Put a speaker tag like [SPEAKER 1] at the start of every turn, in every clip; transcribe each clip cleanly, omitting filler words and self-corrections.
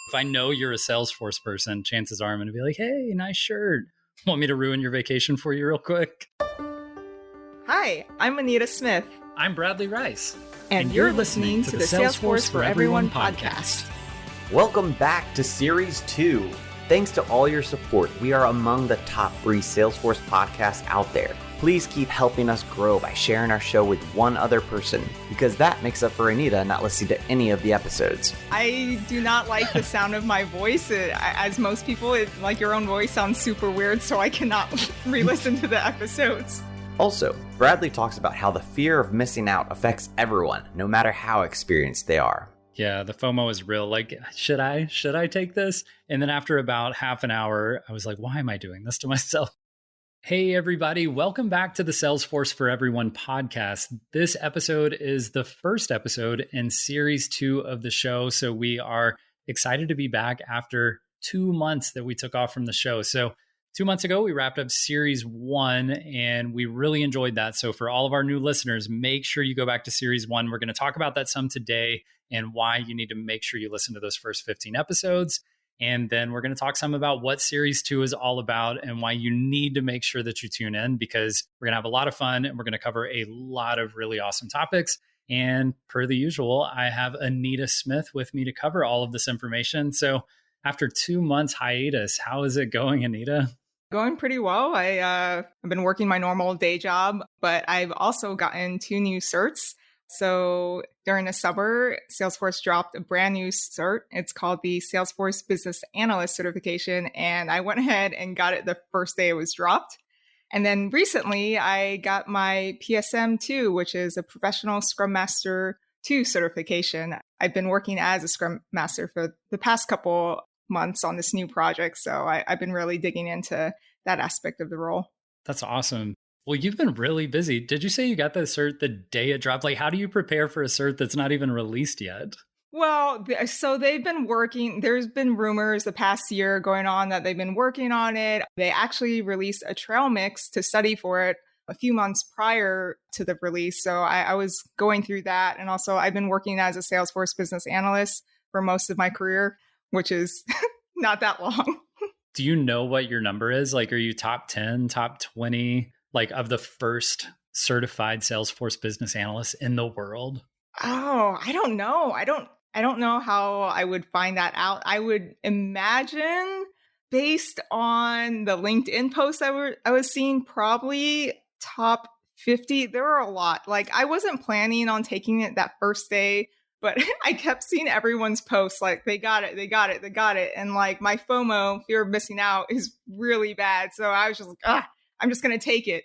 [SPEAKER 1] If I know you're a Salesforce person, chances are I'm going to be like, hey, nice shirt. Want me to ruin your vacation for you real quick?
[SPEAKER 2] Hi, I'm Anita Smith.
[SPEAKER 1] I'm Bradley Rice.
[SPEAKER 2] And you're listening to the Salesforce for Everyone podcast.
[SPEAKER 3] Welcome back to Series 2. Thanks to all your support, we are among the top 3 Salesforce podcasts out there. Please keep helping us grow by sharing our show with one other person, because that makes up for Anita not listening to any of the episodes.
[SPEAKER 2] I do not like the sound of my voice. As most people, like your own voice sounds super weird, so I cannot re-listen to the episodes.
[SPEAKER 3] Also, Bradley talks about how the fear of missing out affects everyone, no matter how experienced they are.
[SPEAKER 1] Yeah, the FOMO is real. Like, should I take this? And then after about half an hour, I was like, why am I doing this to myself? Hey, everybody. Welcome back to the Salesforce for Everyone podcast. This episode is the first episode in Series 2 of the show. So we are excited to be back after 2 months that we took off from the show. So 2 months ago, we wrapped up Series 1 and we really enjoyed that. So for all of our new listeners, make sure you go back to Series 1. We're going to talk about that some today and why you need to make sure you listen to those first 15 episodes. And then we're going to talk some about what Series 2 is all about and why you need to make sure that you tune in, because we're going to have a lot of fun and we're going to cover a lot of really awesome topics. And per the usual, I have Anita Smith with me to cover all of this information. So after 2 months hiatus, how is it going, Anita?
[SPEAKER 2] Going pretty well. I've been working my normal day job, but I've also gotten 2 new certs. So during the summer, Salesforce dropped a brand new cert. It's called the Salesforce Business Analyst certification. And I went ahead and got it the first day it was dropped. And then recently I got my PSM 2, which is a Professional Scrum Master 2 certification. I've been working as a Scrum Master for the past couple months on this new project. So I've been really digging into that aspect of the role.
[SPEAKER 1] That's awesome. Well, you've been really busy. Did you say you got the cert the day it dropped? Like, how do you prepare for a cert that's not even released yet?
[SPEAKER 2] Well, so they've been working. There's been rumors the past year going on that they've been working on it. They actually released a trail mix to study for it a few months prior to the release. So I was going through that. And also I've been working as a Salesforce business analyst for most of my career, which is not that long.
[SPEAKER 1] Do you know what your number is? Like, are you top 10, top 20? Like of the first certified Salesforce business analysts in the world?
[SPEAKER 2] Oh, I don't know. I don't know how I would find that out. I would imagine based on the LinkedIn posts I was seeing, probably top 50. There were a lot. Like I wasn't planning on taking it that first day, but I kept seeing everyone's posts like they got it. And like my FOMO, fear of missing out, is really bad. So I was just like, I'm just going to take it,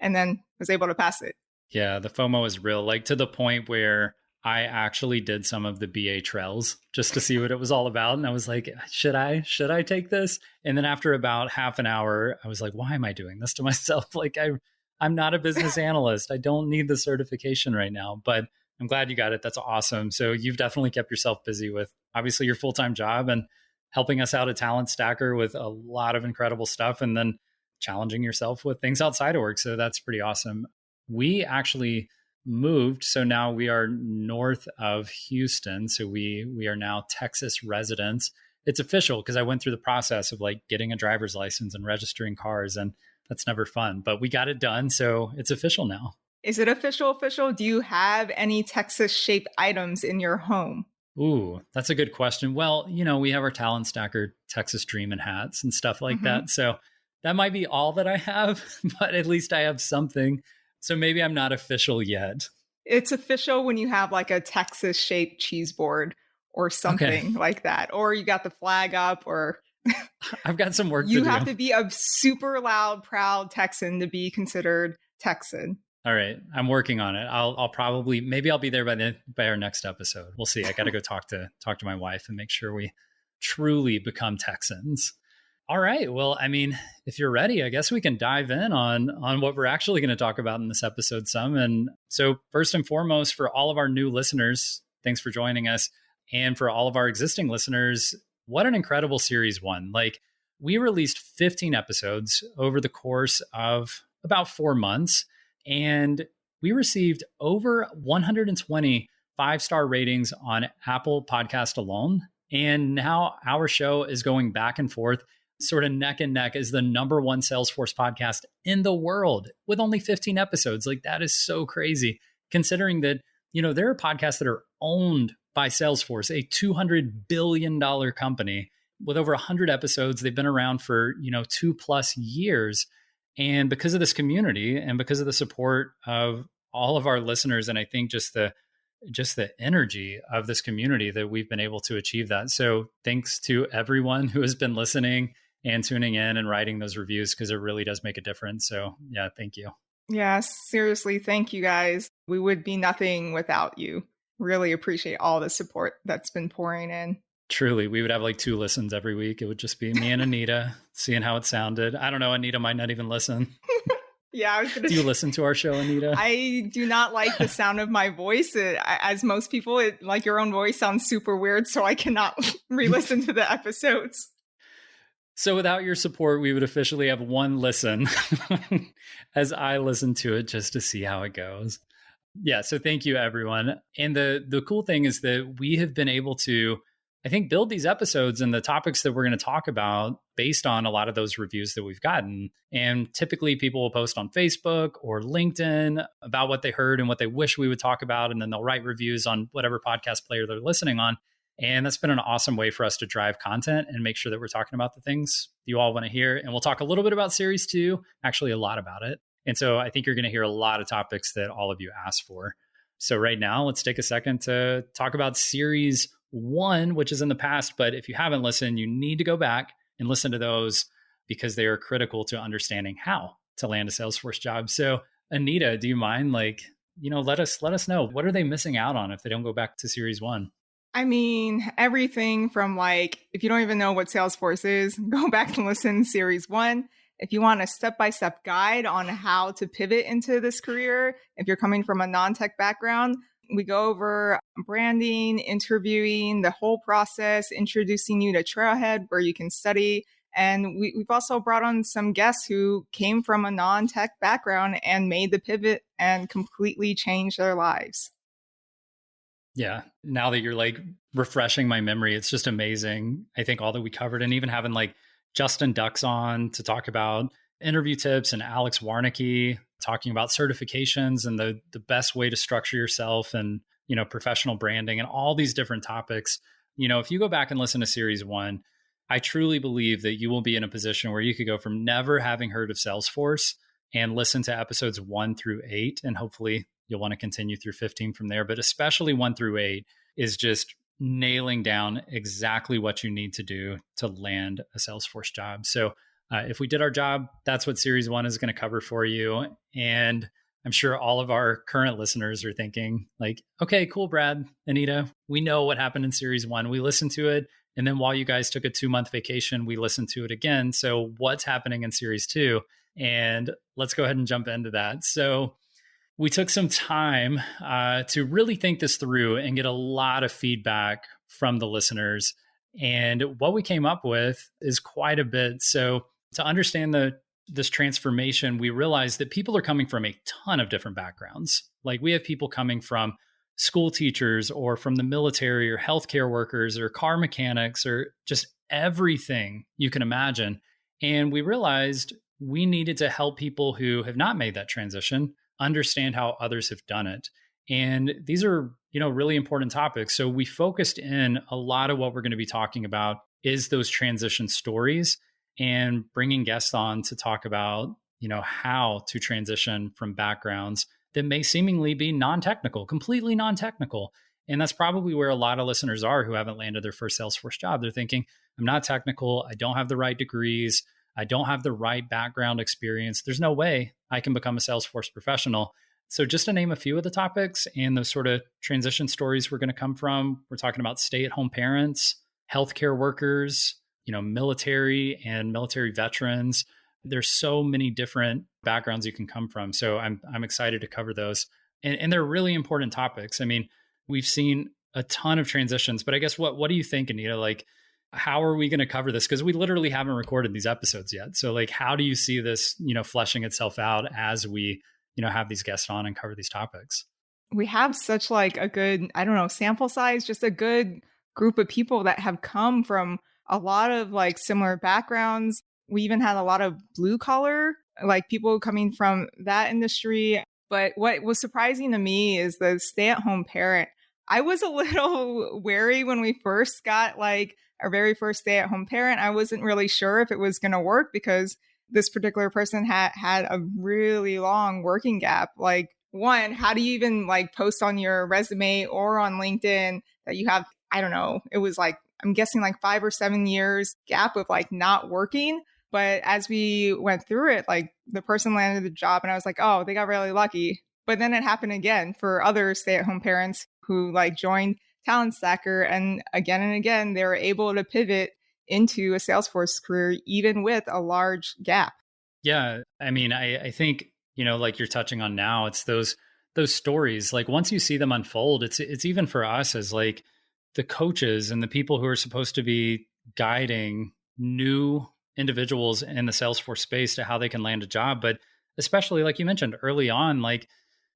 [SPEAKER 2] and then was able to pass it.
[SPEAKER 1] Yeah, the FOMO is real, like to the point where I actually did some of the BA trails just to see what it was all about. And I was like, should I take this? And then after about half an hour, I was like, why am I doing this to myself? Like I'm not a business analyst. I don't need the certification right now, but I'm glad you got it. That's awesome. So you've definitely kept yourself busy with obviously your full-time job and helping us out at Talent Stacker with a lot of incredible stuff. And then challenging yourself with things outside of work. So that's pretty awesome. We actually moved. So now we are north of Houston. So we are now Texas residents. It's official because I went through the process of like getting a driver's license and registering cars, and that's never fun, but we got it done. So it's official now.
[SPEAKER 2] Is it official? Do you have any Texas shaped items in your home?
[SPEAKER 1] Ooh, that's a good question. Well, we have our Talent Stacker Texas Dreamin' hats and stuff like that. So that might be all that I have, but at least I have something. So maybe I'm not official yet.
[SPEAKER 2] It's official when you have like a Texas shaped cheese board or something like that. Or you got the flag up, or
[SPEAKER 1] I've got some work to do.
[SPEAKER 2] You have to be a super loud, proud Texan to be considered Texan.
[SPEAKER 1] All right. I'm working on it. I'll probably, maybe I'll be there by our next episode. We'll see. I got to go talk to my wife and make sure we truly become Texans. All right. Well, I mean, if you're ready, I guess we can dive in on what we're actually going to talk about in this episode some. And so first and foremost, for all of our new listeners, thanks for joining us. And for all of our existing listeners, what an incredible Series 1. Like, we released 15 episodes over the course of about 4 months, and we received over 120 5-star ratings on Apple Podcast alone. And now our show is going back and forth, sort of neck and neck as the number one Salesforce podcast in the world with only 15 episodes. Like, that is so crazy, considering that, there are podcasts that are owned by Salesforce, a $200 billion company with over 100 episodes. They've been around for, 2+ years. And because of this community and because of the support of all of our listeners, and I think just the energy of this community, that we've been able to achieve that. So thanks to everyone who has been listening and tuning in and writing those reviews, because it really does make a difference. So yeah, thank you.
[SPEAKER 2] Yeah, seriously, thank you guys. We would be nothing without you. Really appreciate all the support that's been pouring in.
[SPEAKER 1] Truly, we would have like 2 listens every week. It would just be me and Anita seeing how it sounded. I don't know, Anita might not even listen.
[SPEAKER 2] Yeah, I was going to
[SPEAKER 1] Do you listen to our show, Anita?
[SPEAKER 2] I do not like the sound of my voice. As most people, like your own voice sounds super weird, so I cannot re-listen to the episodes.
[SPEAKER 1] So without your support, we would officially have 1 listen as I listen to it just to see how it goes. Yeah, so thank you, everyone. And the cool thing is that we have been able to, I think, build these episodes and the topics that we're going to talk about based on a lot of those reviews that we've gotten. And typically people will post on Facebook or LinkedIn about what they heard and what they wish we would talk about. And then they'll write reviews on whatever podcast player they're listening on. And that's been an awesome way for us to drive content and make sure that we're talking about the things you all want to hear. And we'll talk a little bit about Series 2, actually a lot about it. And so I think you're going to hear a lot of topics that all of you asked for. So right now, let's take a second to talk about Series 1, which is in the past. But if you haven't listened, you need to go back and listen to those, because they are critical to understanding how to land a Salesforce job. So Anita, do you mind, let us know, what are they missing out on if they don't go back to Series 1?
[SPEAKER 2] I mean, everything from if you don't even know what Salesforce is, go back and listen to Series 1. If you want a step-by-step guide on how to pivot into this career, if you're coming from a non-tech background, we go over branding, interviewing, the whole process, introducing you to Trailhead where you can study. And we've also brought on some guests who came from a non-tech background and made the pivot and completely changed their lives.
[SPEAKER 1] Yeah. Now that you're refreshing my memory, it's just amazing. I think all that we covered, and even having Justin Ducks on to talk about interview tips, and Alex Warnicki talking about certifications and the best way to structure yourself, and, professional branding, and all these different topics. If you go back and listen to Series 1, I truly believe that you will be in a position where you could go from never having heard of Salesforce and listen to episodes 1 through 8. And hopefully you'll want to continue through 15 from there. But especially 1 through 8 is just nailing down exactly what you need to do to land a Salesforce job. So if we did our job, that's what Series 1 is going to cover for you. And I'm sure all of our current listeners are thinking okay, cool, Brad, Anita, we know what happened in Series 1. We listened to it. And then while you guys took a 2-month vacation, we listened to it again. So what's happening in Series 2? And let's go ahead and jump into that. So we took some time to really think this through and get a lot of feedback from the listeners. And what we came up with is quite a bit. So to understand this transformation, we realized that people are coming from a ton of different backgrounds. We have people coming from school teachers, or from the military, or healthcare workers, or car mechanics, or just everything you can imagine. And we realized we needed to help people who have not made that transition understand how others have done it. And these are, really important topics. So we focused in a lot of what we're going to be talking about is those transition stories, and bringing guests on to talk about, how to transition from backgrounds that may seemingly be non-technical, completely non-technical. And that's probably where a lot of listeners are who haven't landed their first Salesforce job. They're thinking, I'm not technical. I don't have the right degrees. I don't have the right background experience. There's no way I can become a Salesforce professional. So just to name a few of the topics and the sort of transition stories we're going to come from, we're talking about stay-at-home parents, healthcare workers, military and military veterans. There's so many different backgrounds you can come from. So I'm excited to cover those. And they're really important topics. I mean, we've seen a ton of transitions, but I guess what do you think, Anita? How are we going to cover this? Because we literally haven't recorded these episodes yet. So how do you see this, fleshing itself out as we, have these guests on and cover these topics?
[SPEAKER 2] We have such a good, sample size, just a good group of people that have come from a lot of like similar backgrounds. We even had a lot of blue collar, like people coming from that industry. But what was surprising to me is the stay-at-home parent. I was a little wary when we first got like our very first stay-at-home parent. I wasn't really sure if it was going to work because this particular person had a really long working gap. Like, one, how do you even like post on your resume or on LinkedIn that you have, I don't know, it was like, I'm guessing like 5 or 7 years gap of like not working. But as we went through it, like the person landed the job and I was like, oh, they got really lucky. But then it happened again for other stay-at-home parents who like joined Talent Stacker. And again, they were able to pivot into a Salesforce career, even with a large gap.
[SPEAKER 1] Yeah. I mean, I think, like you're touching on now, it's those stories. Like once you see them unfold, it's even for us as like the coaches and the people who are supposed to be guiding new individuals in the Salesforce space to how they can land a job. But especially like you mentioned early on, like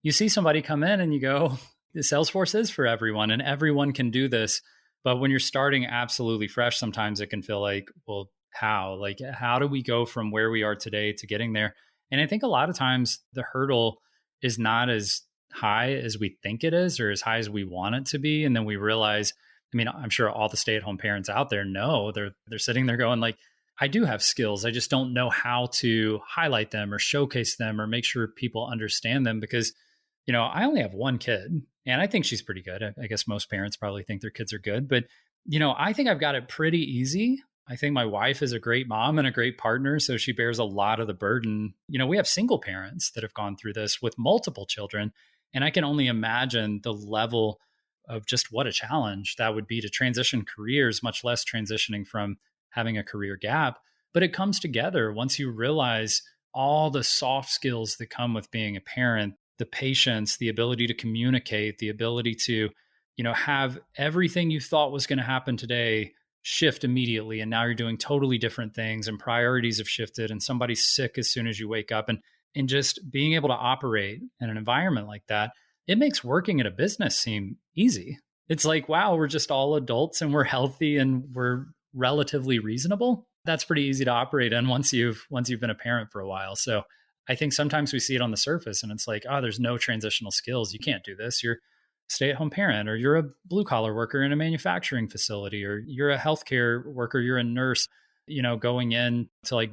[SPEAKER 1] you see somebody come in and you go, the Salesforce is for everyone and everyone can do this. But when you're starting absolutely fresh, sometimes it can feel like, well, how? Like, how do we go from where we are today to getting there? And I think a lot of times the hurdle is not as high as we think it is or as high as we want it to be. And then we realize, I mean, I'm sure all the stay-at-home parents out there know they're sitting there going like, I do have skills. I just don't know how to highlight them or showcase them or make sure people understand them because, I only have one kid and I think she's pretty good. I guess most parents probably think their kids are good, but, I think I've got it pretty easy. I think my wife is a great mom and a great partner. So she bears a lot of the burden. We have single parents that have gone through this with multiple children. And I can only imagine the level of just what a challenge that would be to transition careers, much less transitioning from having a career gap. But it comes together once you realize all the soft skills that come with being a parent, the patience, the ability to communicate, the ability to, have everything you thought was going to happen today shift immediately. And now you're doing totally different things and priorities have shifted and somebody's sick as soon as you wake up. And just being able to operate in an environment like that, it makes working at a business seem easy. It's like, wow, we're just all adults and we're healthy and we're relatively reasonable. That's pretty easy to operate in once you've been a parent for a while. So I think sometimes we see it on the surface and it's like, oh, there's no transitional skills. You can't do this. You're a stay-at-home parent, or you're a blue-collar worker in a manufacturing facility, or you're a healthcare worker, you're a nurse, going in to like,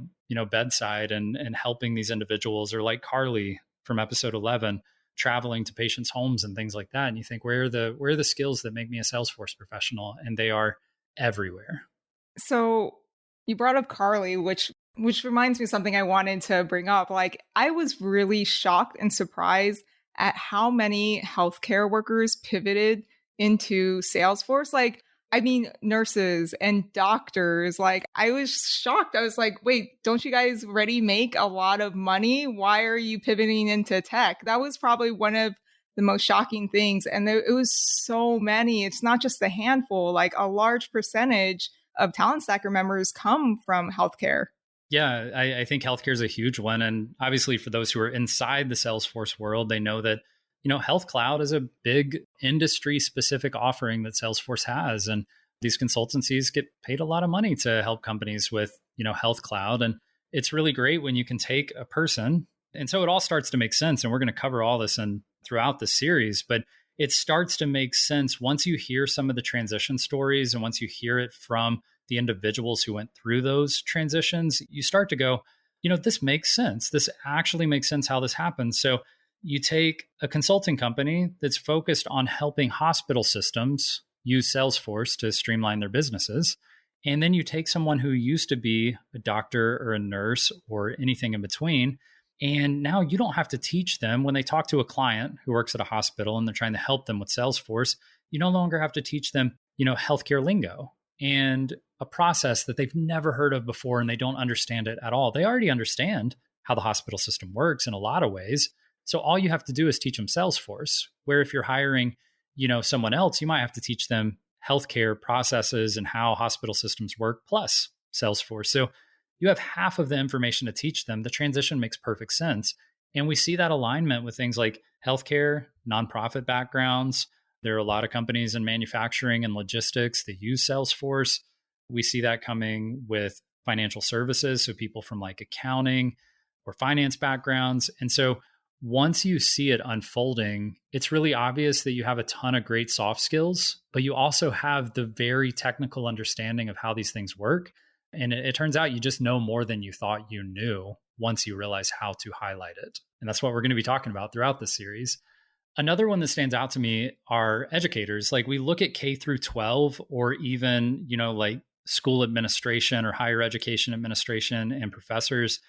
[SPEAKER 1] bedside and helping these individuals, or like Carly from episode 11, traveling to patients' homes and things like that. And you think, where are the skills that make me a Salesforce professional? And they are everywhere.
[SPEAKER 2] So you brought up Carly, which reminds me of something I wanted to bring up. Like, I was really shocked and surprised at how many healthcare workers pivoted into Salesforce. Like, I mean, nurses and doctors. Like, I was shocked. I was like, wait, don't you guys already make a lot of money? Why are you pivoting into tech? That was probably one of the most shocking things. And it was so many. It's not just a handful, like a large percentage of Talent Stacker members come from healthcare.
[SPEAKER 1] Yeah, I think healthcare is a huge one. And obviously for those who are inside the Salesforce world, they know that, Health Cloud is a big industry specific offering that Salesforce has. And these consultancies get paid a lot of money to help companies with, Health Cloud. And it's really great when you can take a person. And so it all starts to make sense. And we're going to cover all this throughout the series, but it starts to make sense once you hear some of the transition stories and once you hear it from the individuals who went through those transitions, you start to go, this makes sense. This actually makes sense how this happens. So you take a consulting company that's focused on helping hospital systems use Salesforce to streamline their businesses. And then you take someone who used to be a doctor or a nurse or anything in between. And now you don't have to teach them when they talk to a client who works at a hospital and they're trying to help them with Salesforce. You no longer have to teach them, healthcare lingo and a process that they've never heard of before and they don't understand it at all. They already understand how the hospital system works in a lot of ways. So all you have to do is teach them Salesforce, where if you're hiring, someone else, you might have to teach them healthcare processes and how hospital systems work plus Salesforce. So you have half of the information to teach them. The transition makes perfect sense. And we see that alignment with things like healthcare, nonprofit backgrounds, There are a lot of companies in manufacturing and logistics that use Salesforce. We see that coming with financial services, so people from like accounting or finance backgrounds. And so once you see it unfolding, it's really obvious that you have a ton of great soft skills, but you also have the very technical understanding of how these things work. And it turns out you just know more than you thought you knew once you realize how to highlight it. And that's what we're going to be talking about throughout the series. Another one that stands out to me are educators. Like we look at K through 12 or even, like school administration or higher education administration and professors.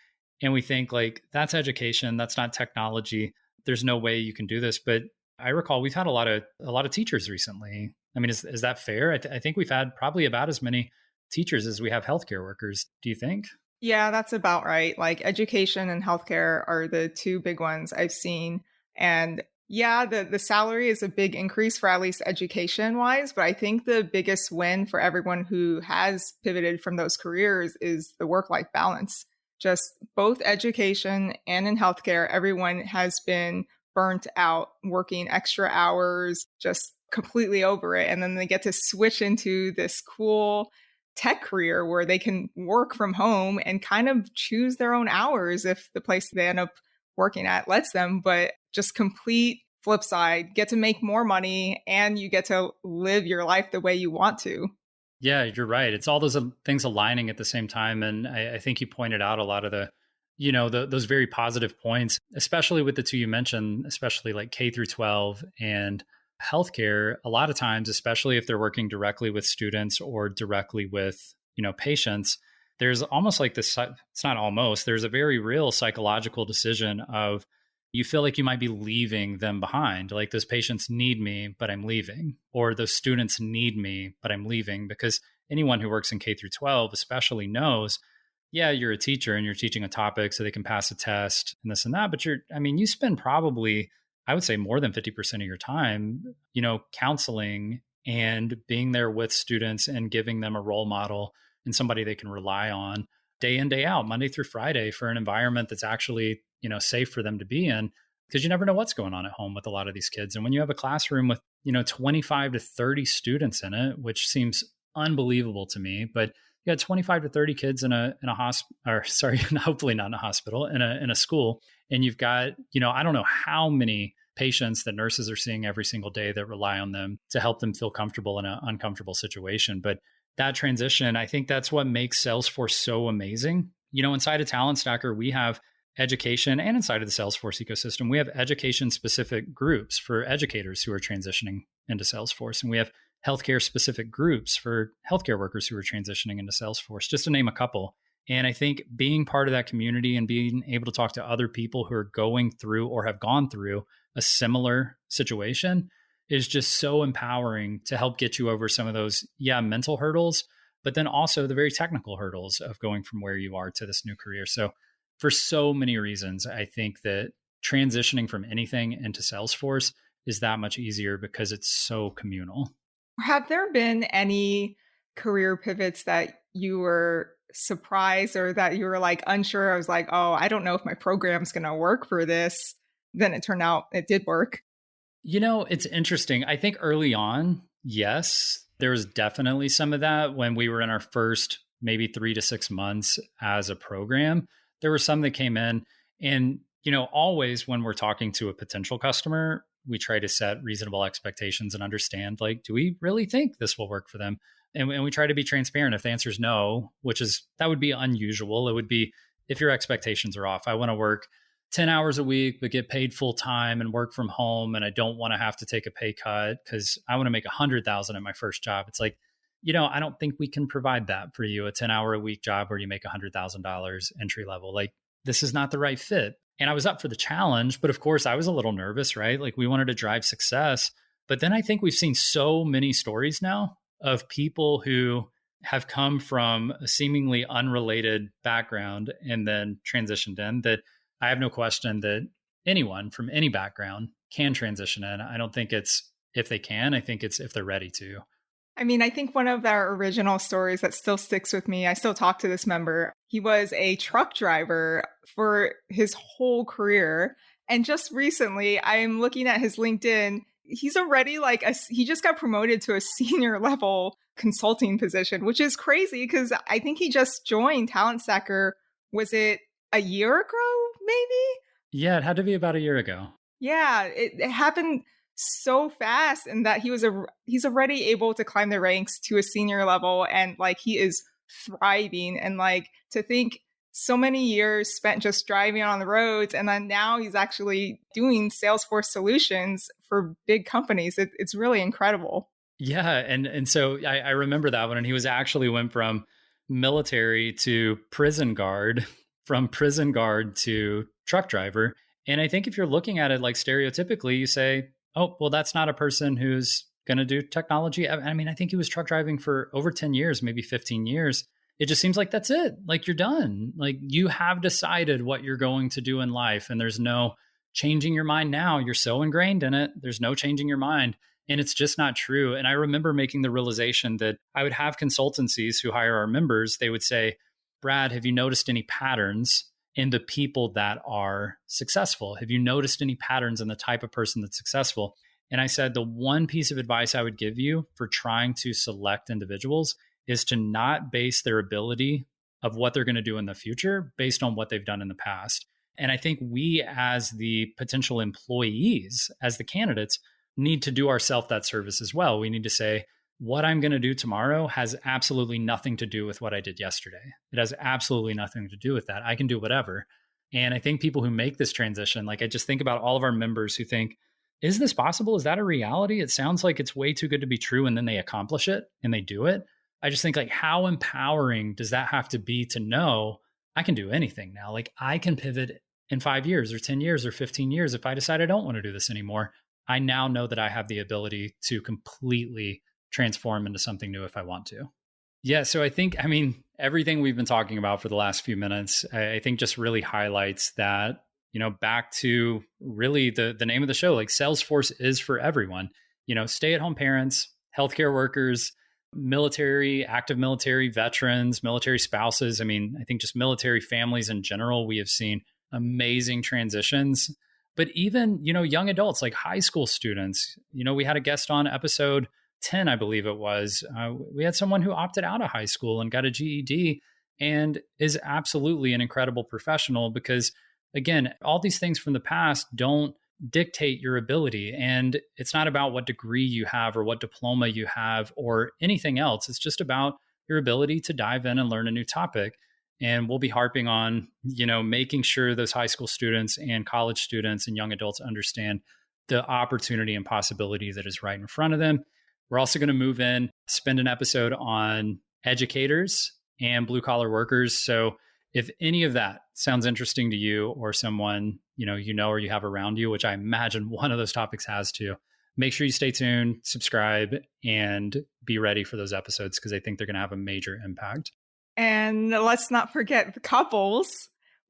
[SPEAKER 1] And we think like that's education, that's not technology. There's no way you can do this. But I recall we've had a lot of teachers recently. I mean, is that fair? I think we've had probably about as many teachers as we have healthcare workers. Do you think?
[SPEAKER 2] Yeah, that's about right. Like education and healthcare are the two big ones I've seen. And yeah, the salary is a big increase for at least education wise. But I think the biggest win for everyone who has pivoted from those careers is the work-life balance. Just both education and in healthcare, everyone has been burnt out working extra hours, just completely over it. And then they get to switch into this cool tech career where they can work from home and kind of choose their own hours if the place they end up working at lets them, but just complete flip side, get to make more money and you get to live your life the way you want to.
[SPEAKER 1] Yeah, you're right. It's all those things aligning at the same time. And I think you pointed out a lot of those very positive points, especially with the two you mentioned, especially like K through 12 and healthcare. A lot of times, especially if they're working directly with students or directly with, patients, there's almost like this, it's not almost, there's a very real psychological decision of you feel like you might be leaving them behind. Like those patients need me, but I'm leaving. Or those students need me, but I'm leaving. Because anyone who works in K through 12 especially knows, yeah, you're a teacher and you're teaching a topic so they can pass a test and this and that. But you spend probably, I would say more than 50% of your time, counseling and being there with students and giving them a role model and somebody they can rely on day in, day out, Monday through Friday for an environment that's actually safe for them to be in, because you never know what's going on at home with a lot of these kids. And when you have a classroom with, 25 to 30 students in it, which seems unbelievable to me, but you got 25 to 30 kids in a hospital, or sorry, hopefully not in a hospital, in a school. And you've got, I don't know how many patients that nurses are seeing every single day that rely on them to help them feel comfortable in an uncomfortable situation. But that transition, I think that's what makes Salesforce so amazing. Inside of Talent Stacker, we have education, and inside of the Salesforce ecosystem, we have education specific groups for educators who are transitioning into Salesforce. And we have healthcare specific groups for healthcare workers who are transitioning into Salesforce, just to name a couple. And I think being part of that community and being able to talk to other people who are going through or have gone through a similar situation is just so empowering to help get you over some of those, mental hurdles, but then also the very technical hurdles of going from where you are to this new career. So for so many reasons, I think that transitioning from anything into Salesforce is that much easier because it's so communal.
[SPEAKER 2] Have there been any career pivots that you were surprised or that you were like unsure? I was like, oh, I don't know if my program's going to work for this. Then it turned out it did work.
[SPEAKER 1] It's interesting. I think early on, yes, there was definitely some of that when we were in our first maybe 3 to 6 months as a program. There were some that came in and, always when we're talking to a potential customer, we try to set reasonable expectations and understand, like, do we really think this will work for them? And we try to be transparent. If the answer is no, that would be unusual. It would be if your expectations are off. I want to work 10 hours a week, but get paid full time and work from home. And I don't want to have to take a pay cut because I want to make 100,000 at my first job. It's like, I don't think we can provide that for you, a 10-hour a week job where you make $100,000 entry level. Like, this is not the right fit. And I was up for the challenge, but of course I was a little nervous, right? Like we wanted to drive success. But then I think we've seen so many stories now of people who have come from a seemingly unrelated background and then transitioned in that I have no question that anyone from any background can transition in. I don't think it's if they can, I think it's if they're ready to.
[SPEAKER 2] I mean, I think one of our original stories that still sticks with me, I still talk to this member. He was a truck driver for his whole career. And just recently, I'm looking at his LinkedIn. he's already like he just got promoted to a senior level consulting position, which is crazy because I think he just joined Talent Stacker. Was it a year ago, maybe?
[SPEAKER 1] Yeah, it had to be about a year ago.
[SPEAKER 2] Yeah, it happened so fast, and that he's already able to climb the ranks to a senior level, and like he is thriving. And like to think so many years spent just driving on the roads, and then now he's actually doing Salesforce solutions for big companies. It's really incredible.
[SPEAKER 1] Yeah, and so I remember that one, and he was actually went from military to prison guard, from prison guard to truck driver. And I think if you're looking at it like stereotypically, you say, oh, well, that's not a person who's going to do technology. I mean, I think he was truck driving for over 10 years, maybe 15 years. It just seems like that's it. Like you're done. Like you have decided what you're going to do in life, and there's no changing your mind now. You're so ingrained in it. There's no changing your mind. And it's just not true. And I remember making the realization that I would have consultancies who hire our members. They would say, Brad, have you noticed any patterns in the people that are successful? Have you noticed any patterns in the type of person that's successful? And I said, the one piece of advice I would give you for trying to select individuals is to not base their ability of what they're going to do in the future based on what they've done in the past. And I think we, as the potential employees, as the candidates, need to do ourselves that service as well. We need to say, what I'm going to do tomorrow has absolutely nothing to do with what I did yesterday. It has absolutely nothing to do with that. I can do whatever. And I think people who make this transition, like I just think about all of our members who think, is this possible? Is that a reality? It sounds like it's way too good to be true. And then they accomplish it and they do it. I just think like, how empowering does that have to be to know I can do anything now? Like I can pivot in 5 years or 10 years or 15 years. If I decide I don't want to do this anymore, I now know that I have the ability to completely transform into something new if I want to. Yeah. So I mean, everything we've been talking about for the last few minutes, I think just really highlights that, back to really the name of the show, like Salesforce is for everyone, stay-at-home parents, healthcare workers, military, active military veterans, military spouses. I mean, I think just military families in general, we have seen amazing transitions. But even, young adults like high school students, we had a guest on episode 10, I believe it was. We had someone who opted out of high school and got a GED and is absolutely an incredible professional because, again, all these things from the past don't dictate your ability. And it's not about what degree you have or what diploma you have or anything else. It's just about your ability to dive in and learn a new topic. And we'll be harping on, making sure those high school students and college students and young adults understand the opportunity and possibility that is right in front of them. We're also going to move in, spend an episode on educators and blue collar workers. So if any of that sounds interesting to you or someone, or you have around you, which I imagine one of those topics has to, make sure you stay tuned, subscribe, and be ready for those episodes because I think they're going to have a major impact.
[SPEAKER 2] And let's not forget the couples.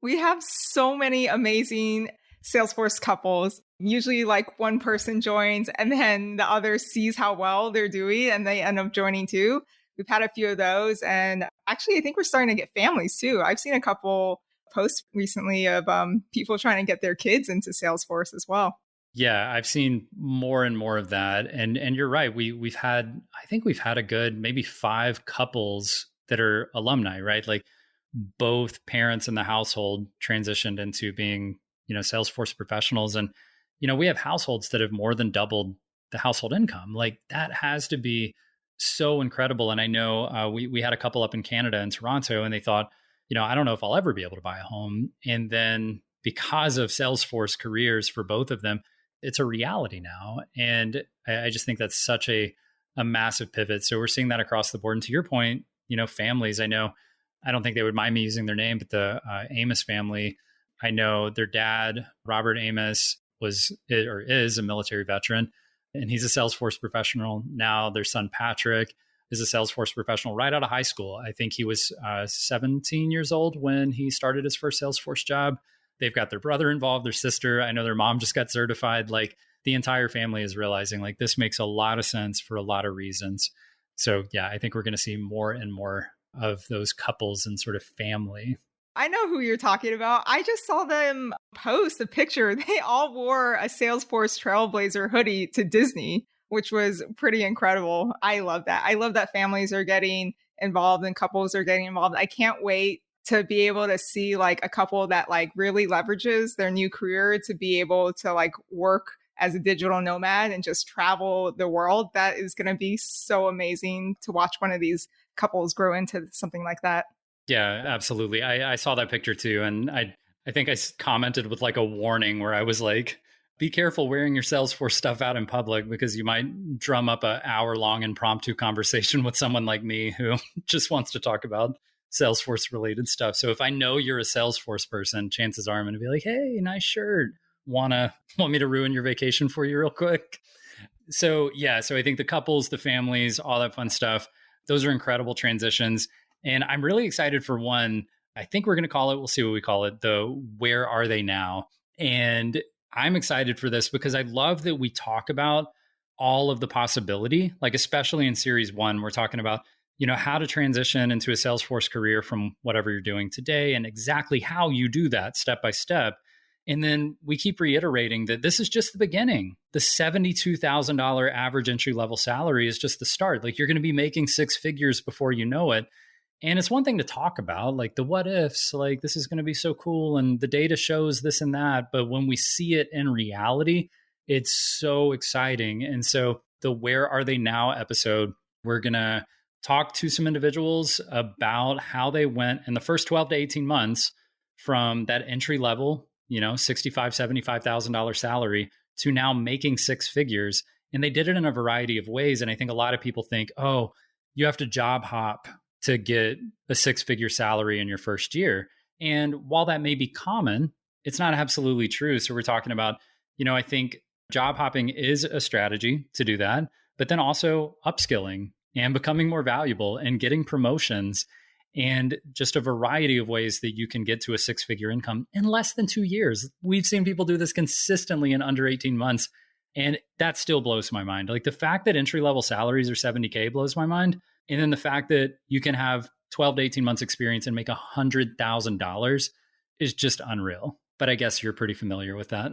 [SPEAKER 2] We have so many amazing Salesforce couples. Usually like one person joins and then the other sees how well they're doing and they end up joining too. We've had a few of those. And actually, I think we're starting to get families too. I've seen a couple posts recently of people trying to get their kids into Salesforce as well.
[SPEAKER 1] Yeah, I've seen more and more of that. And you're right. We've had a good maybe 5 couples that are alumni, right? Like both parents in the household transitioned into being, Salesforce professionals. And, we have households that have more than doubled the household income. Like that has to be so incredible. And I know we had a couple up in Canada in Toronto and they thought, I don't know if I'll ever be able to buy a home. And then because of Salesforce careers for both of them, it's a reality now. And I just think that's such a massive pivot. So we're seeing that across the board. And to your point, families, I don't think they would mind me using their name, but the Amos family, I know their dad, Robert Amos, is a military veteran, and he's a Salesforce professional. Now their son, Patrick, is a Salesforce professional right out of high school. I think he was 17 years old when he started his first Salesforce job. They've got their brother involved, their sister. I know their mom just got certified. Like the entire family is realizing like this makes a lot of sense for a lot of reasons. So yeah, I think we're going to see more and more of those couples and sort of family.
[SPEAKER 2] I know who you're talking about. I just saw them post a picture. They all wore a Salesforce Trailblazer hoodie to Disney, which was pretty incredible. I love that. I love that families are getting involved and couples are getting involved. I can't wait to be able to see like a couple that like really leverages their new career to be able to like work as a digital nomad and just travel the world. That is going to be so amazing to watch one of these couples grow into something like that.
[SPEAKER 1] Yeah, absolutely. I saw that picture too. And I think I commented with like a warning where I was like, be careful wearing your Salesforce stuff out in public because you might drum up an hour-long impromptu conversation with someone like me who just wants to talk about Salesforce related stuff. So if I know you're a Salesforce person, chances are I'm going to be like, hey, nice shirt. Want me to ruin your vacation for you real quick? So yeah, so I think the couples, the families, all that fun stuff, those are incredible transitions. And I'm really excited for one. I think we're going to call it, we'll see what we call it, the Where Are They Now? And I'm excited for this because I love that we talk about all of the possibility, like especially in series 1, we're talking about, how to transition into a Salesforce career from whatever you're doing today and exactly how you do that step by step. And then we keep reiterating that this is just the beginning. The $72,000 average entry level salary is just the start. Like you're going to be making 6 figures before you know it. And it's one thing to talk about, like the what ifs, like this is going to be so cool and the data shows this and that. But when we see it in reality, it's so exciting. And so the Where Are They Now episode, we're going to talk to some individuals about how they went in the first 12 to 18 months from that entry level, $65,000, $75,000 salary to now making 6 figures. And they did it in a variety of ways. And I think a lot of people think, oh, you have to job hop to get a 6-figure salary in your first year. And while that may be common, it's not absolutely true. So we're talking about, I think job hopping is a strategy to do that, but then also upskilling and becoming more valuable and getting promotions and just a variety of ways that you can get to a 6-figure income in less than 2 years. We've seen people do this consistently in under 18 months. And that still blows my mind. Like the fact that entry-level salaries are $70K blows my mind. And then the fact that you can have 12 to 18 months experience and make $100,000 is just unreal. But I guess you're pretty familiar with that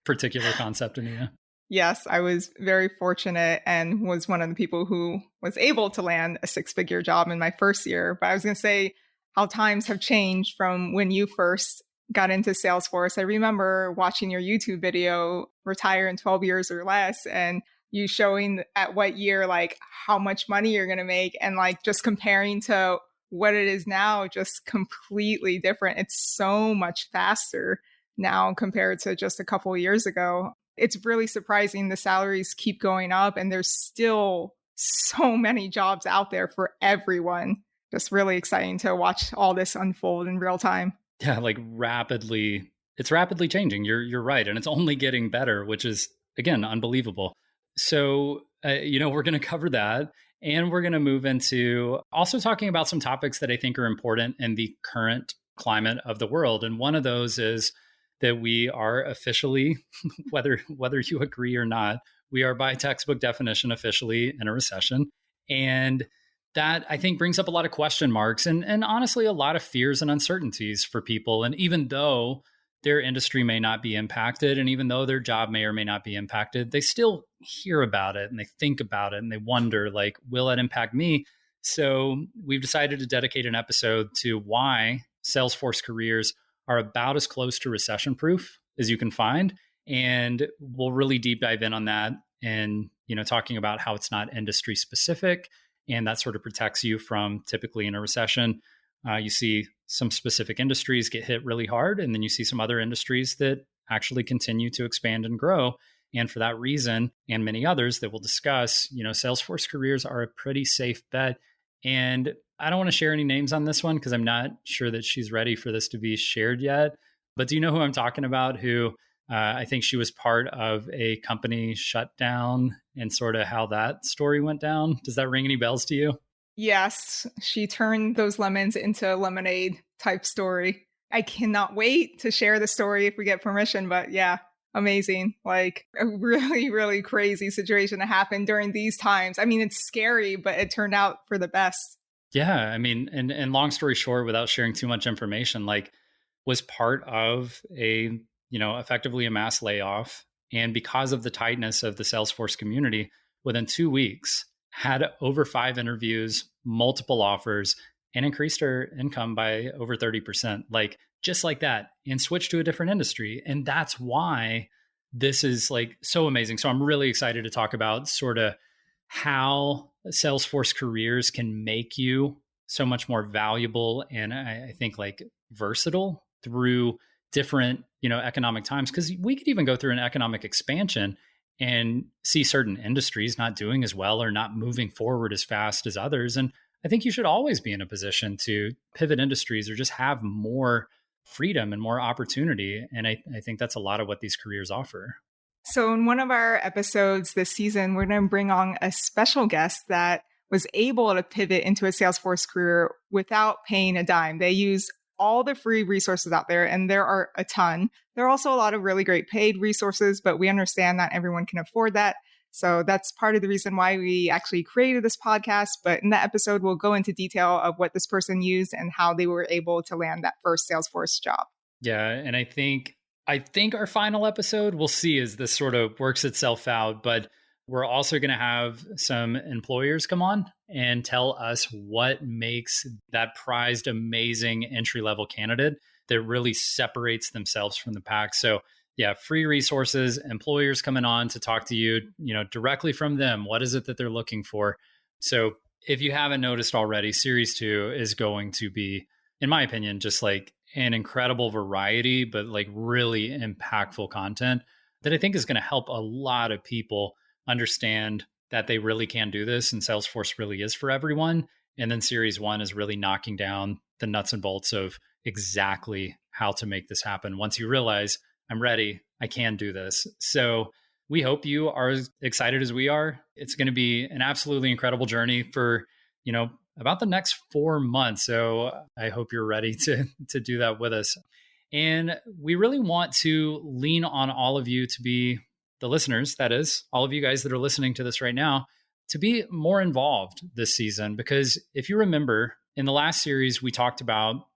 [SPEAKER 1] particular concept, Anita.
[SPEAKER 2] Yes, I was very fortunate and was one of the people who was able to land a 6-figure job in my first year. But I was going to say how times have changed from when you first got into Salesforce. I remember watching your YouTube video, Retire in 12 Years or Less, and you showing at what year, like how much money you're going to make, and like just comparing to what it is now, just completely different. It's so much faster now compared to just a couple of years ago. It's really surprising. The salaries keep going up and there's still so many jobs out there for everyone. Just really exciting to watch all this unfold in real time.
[SPEAKER 1] Yeah, like it's rapidly changing. You're right. And it's only getting better, which is, again, unbelievable. So, we're going to cover that. And we're going to move into also talking about some topics that I think are important in the current climate of the world. And one of those is that we are officially, whether you agree or not, we are by textbook definition officially in a recession. And that I think brings up a lot of question marks and honestly, a lot of fears and uncertainties for people. And even though their industry may not be impacted, and even though their job may or may not be impacted, they still hear about it and they think about it and they wonder, like, will it impact me? So we've decided to dedicate an episode to why Salesforce careers are about as close to recession proof as you can find. And we'll really deep dive in on that and, talking about how it's not industry specific. And that sort of protects you from typically in a recession. You see some specific industries get hit really hard, and then you see some other industries that actually continue to expand and grow. And for that reason, and many others that we'll discuss, Salesforce careers are a pretty safe bet. And I don't want to share any names on this one because I'm not sure that she's ready for this to be shared yet. But do you know who I'm talking about? Who I think she was part of a company shutdown and sort of how that story went down. Does that ring any bells to you?
[SPEAKER 2] Yes, she turned those lemons into a lemonade type story. I cannot wait to share the story if we get permission. But yeah, amazing. Like a really, really crazy situation to happen during these times. I mean, it's scary, but it turned out for the best.
[SPEAKER 1] Yeah. I mean, and long story short, without sharing too much information, like was part of a, effectively a mass layoff. And because of the tightness of the Salesforce community, within 2 weeks, had over 5 interviews, multiple offers, and increased her income by over 30%, like just like that, and switched to a different industry. And that's why this is like so amazing. So I'm really excited to talk about sort of how Salesforce careers can make you so much more valuable and I think like versatile through different, economic times. Because we could even go through an economic expansion and see certain industries not doing as well or not moving forward as fast as others. And I think you should always be in a position to pivot industries or just have more freedom and more opportunity. And I think that's a lot of what these careers offer.
[SPEAKER 2] So in one of our episodes this season, we're going to bring on a special guest that was able to pivot into a Salesforce career without paying a dime. They use all the free resources out there, and there are a ton. There are also a lot of really great paid resources, but we understand not everyone can afford that. So that's part of the reason why we actually created this podcast. But in that episode, we'll go into detail of what this person used and how they were able to land that first Salesforce job.
[SPEAKER 1] Yeah. And I think our final episode, we'll see as this sort of works itself out, but we're also going to have some employers come on and tell us what makes that prized, amazing entry-level candidate that really separates themselves from the pack. So yeah, free resources, employers coming on to talk to you, directly from them. What is it that they're looking for? So if you haven't noticed already, series 2 is going to be, in my opinion, just like an incredible variety, but like really impactful content that I think is going to help a lot of people understand that they really can do this and Salesforce really is for everyone. And then series 1 is really knocking down the nuts and bolts of exactly how to make this happen. Once you realize I'm ready, I can do this. So we hope you are as excited as we are. It's going to be an absolutely incredible journey for, about the next 4 months. So I hope you're ready to do that with us. And we really want to lean on all of you to be the listeners, that is, all of you guys that are listening to this right now, to be more involved this season. Because if you remember, in the last series, we talked about,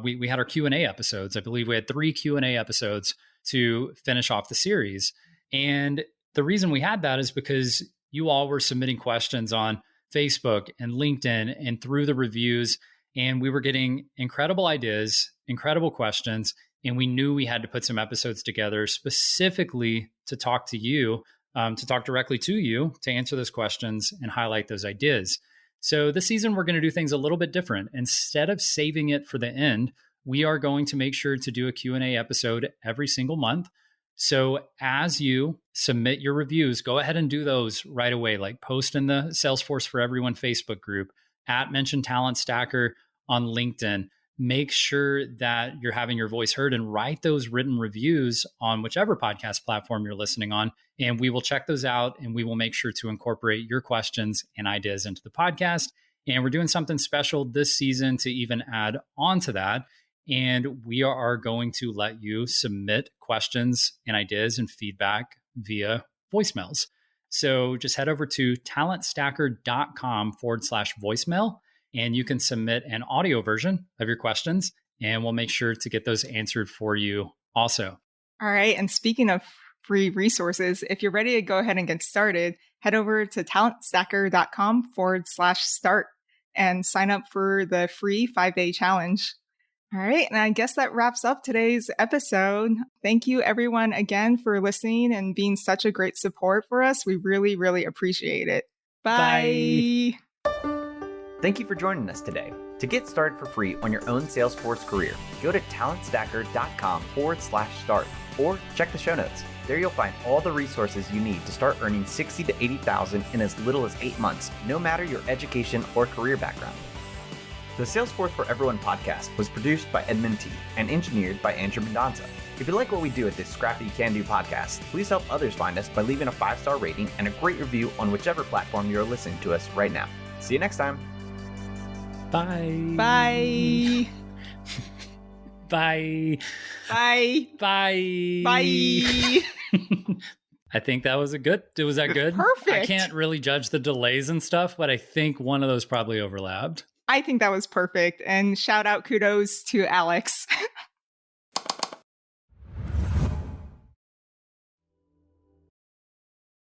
[SPEAKER 1] we had our Q&A episodes. I believe we had 3 Q&A episodes to finish off the series. And the reason we had that is because you all were submitting questions on Facebook and LinkedIn and through the reviews. And we were getting incredible ideas, incredible questions. And we knew we had to put some episodes together specifically to talk to you, to talk directly to you, to answer those questions and highlight those ideas. So this season, we're going to do things a little bit different. Instead of saving it for the end, we are going to make sure to do a Q&A episode every single month. So as you submit your reviews, go ahead and do those right away, like post in the Salesforce for Everyone Facebook group, @Mention Talent Stacker on LinkedIn. Make sure that you're having your voice heard and write those written reviews on whichever podcast platform you're listening on. And we will check those out and we will make sure to incorporate your questions and ideas into the podcast. And we're doing something special this season to even add on to that. And we are going to let you submit questions and ideas and feedback via voicemails. So just head over to talentstacker.com/voicemail. And you can submit an audio version of your questions, and we'll make sure to get those answered for you also.
[SPEAKER 2] All right. And speaking of free resources, if you're ready to go ahead and get started, head over to talentstacker.com/start and sign up for the free 5-day challenge. All right. And I guess that wraps up today's episode. Thank you, everyone, again for listening and being such a great support for us. We really, really appreciate it. Bye.
[SPEAKER 3] Thank you for joining us today. To get started for free on your own Salesforce career, go to talentstacker.com/start or check the show notes. There you'll find all the resources you need to start earning $60,000 to $80,000 in as little as 8 months, no matter your education or career background. The Salesforce for Everyone podcast was produced by Edmund T. and engineered by Andrew Mendonza. If you like what we do at this scrappy can-do podcast, please help others find us by leaving a 5-star rating and a great review on whichever platform you're listening to us right now. See you next time.
[SPEAKER 1] Bye.
[SPEAKER 2] Bye.
[SPEAKER 1] Bye.
[SPEAKER 2] Bye.
[SPEAKER 1] Bye.
[SPEAKER 2] Bye.
[SPEAKER 1] I think that was good. Was that good?
[SPEAKER 2] Perfect.
[SPEAKER 1] I can't really judge the delays and stuff, but I think one of those probably overlapped.
[SPEAKER 2] I think that was perfect. And shout out kudos to Alex.